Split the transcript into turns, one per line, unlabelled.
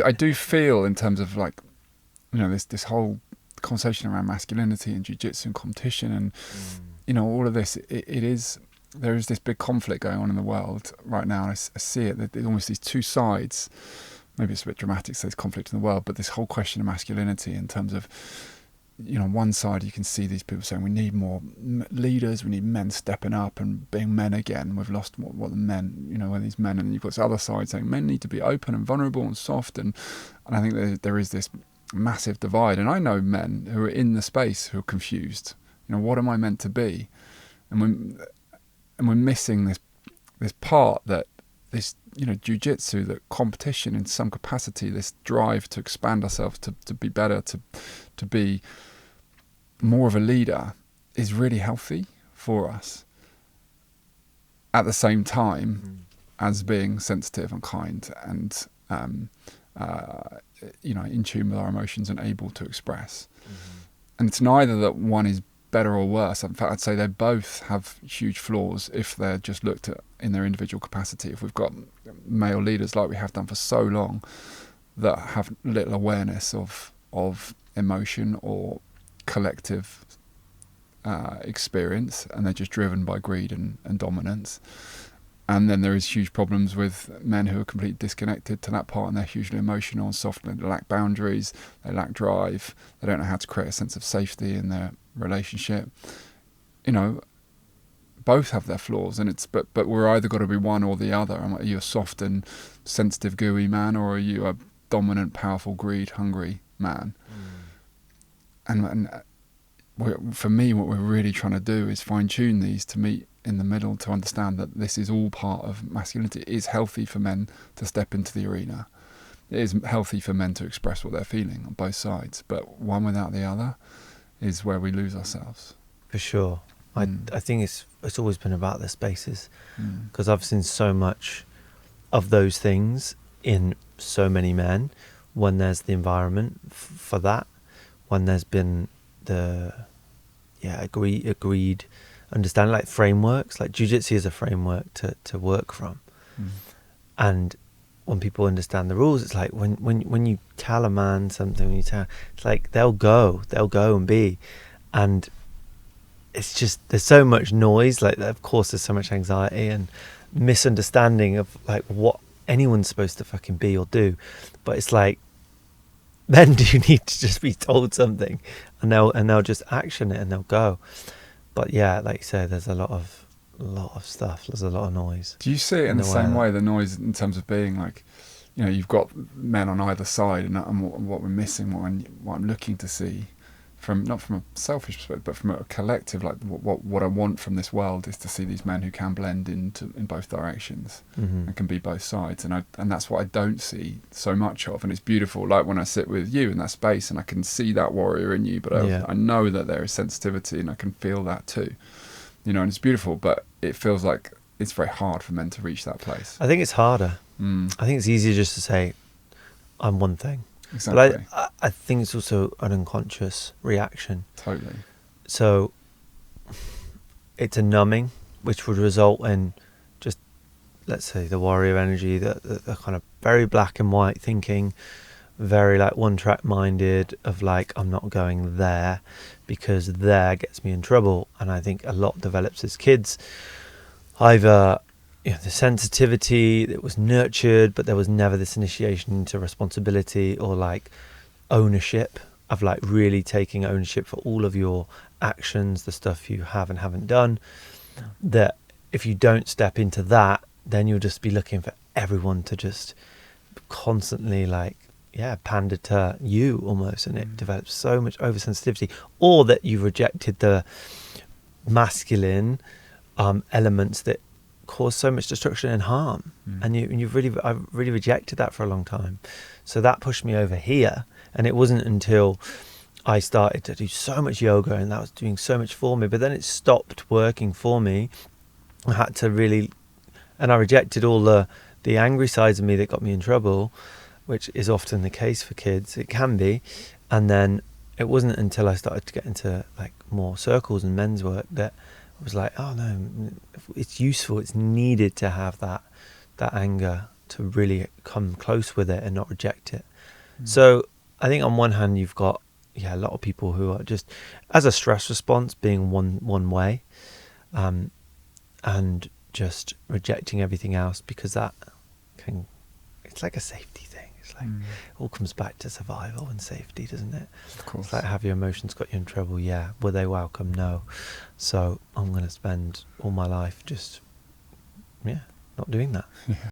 I do feel in terms of like, this whole conversation around masculinity and jiu-jitsu and competition and all of this. There is this big conflict going on in the world right now, and I see it. There's almost these two sides. Maybe it's a bit dramatic to say there's conflict in the world, but this whole question of masculinity in terms of, on one side you can see these people saying we need more leaders, we need men stepping up and being men again. We've lost what the men, where these men, and you've got this other side saying men need to be open and vulnerable and soft, and I think there is this massive divide. And I know men who are in the space who are confused. What am I meant to be? And we're missing this part that this jiu-jitsu, that competition in some capacity, this drive to expand ourselves, to be better, to be more of a leader, is really healthy for us, at the same time as being sensitive and kind and in tune with our emotions and able to express. And it's neither that one is better or worse. In fact, I'd say they both have huge flaws if they're just looked at in their individual capacity. If we've got male leaders like we have done for so long that have little awareness of emotion or collective experience, and they're just driven by greed and dominance. And then there is huge problems with men who are completely disconnected to that part, and they're hugely emotional and soft, and they lack boundaries, they lack drive, they don't know how to create a sense of safety in their relationship. Both have their flaws, and but we're either got to be one or the other. Are you a soft and sensitive, gooey man, or are you a dominant, powerful, greed-hungry man? And for me, what we're really trying to do is fine-tune these to meet in the middle, to understand that this is all part of masculinity. It is healthy for men to step into the arena. It is healthy for men to express what they're feeling on both sides, but one without the other is where we lose ourselves.
For sure. I think it's always been about the spaces, because I've seen so much of those things in so many men when there's the environment for that, when there's been the agreed understanding, like frameworks, like jiu-jitsu is a framework to work from. And when people understand the rules, it's like when you tell a man something, it's like they'll go and be, and it's just, there's so much noise, like of course there's so much anxiety and misunderstanding of like what anyone's supposed to fucking be or do, but it's like, then do you need to just be told something, and they'll just action it and they'll go. But yeah, like you say, there's a lot of stuff. There's a lot of noise.
Do you see it in the same way, the noise in terms of being like, you've got men on either side, and what we're missing, what I'm looking to see, not from a selfish perspective, but from a collective, like what I want from this world is to see these men who can blend in both directions and can be both sides, and that's what I don't see so much of, and it's beautiful. Like when I sit with you in that space, and I can see that warrior in you, but I know that there is sensitivity, and I can feel that too, and it's beautiful. But it feels like it's very hard for men to reach that place.
I think it's harder. I think it's easier just to say, I'm one thing.
Exactly.
But I think it's also an unconscious reaction.
Totally.
So it's a numbing, which would result in just, let's say, the warrior energy, the kind of very black and white thinking, very like one track minded of like, I'm not going there because there gets me in trouble. And I think a lot develops as kids, either the sensitivity that was nurtured, but there was never this initiation into responsibility or like ownership of like really taking ownership for all of your actions, the stuff you have and haven't done. That if you don't step into that, then you'll just be looking for everyone to just constantly like, pander to you almost, and it develops so much oversensitivity, or that you've rejected the masculine elements that cause so much destruction and harm, and I've really rejected that for a long time. So that pushed me over here, and it wasn't until I started to do so much yoga, and that was doing so much for me, but then it stopped working for me. I had to really, and I rejected all the angry sides of me that got me in trouble, which is often the case for kids. It can be. And then it wasn't until I started to get into like more circles and men's work that I was like, oh no, it's useful, it's needed to have that anger to really come close with it and not reject it. So I think on one hand you've got a lot of people who are just as a stress response being one way, and just rejecting everything else because that it's like a safety thing. It's like it all comes back to survival and safety, doesn't it?
Of course.
It's like, have your emotions got you in trouble? Yeah. Were they welcome? No. So I'm going to spend all my life just not doing that.
Yeah.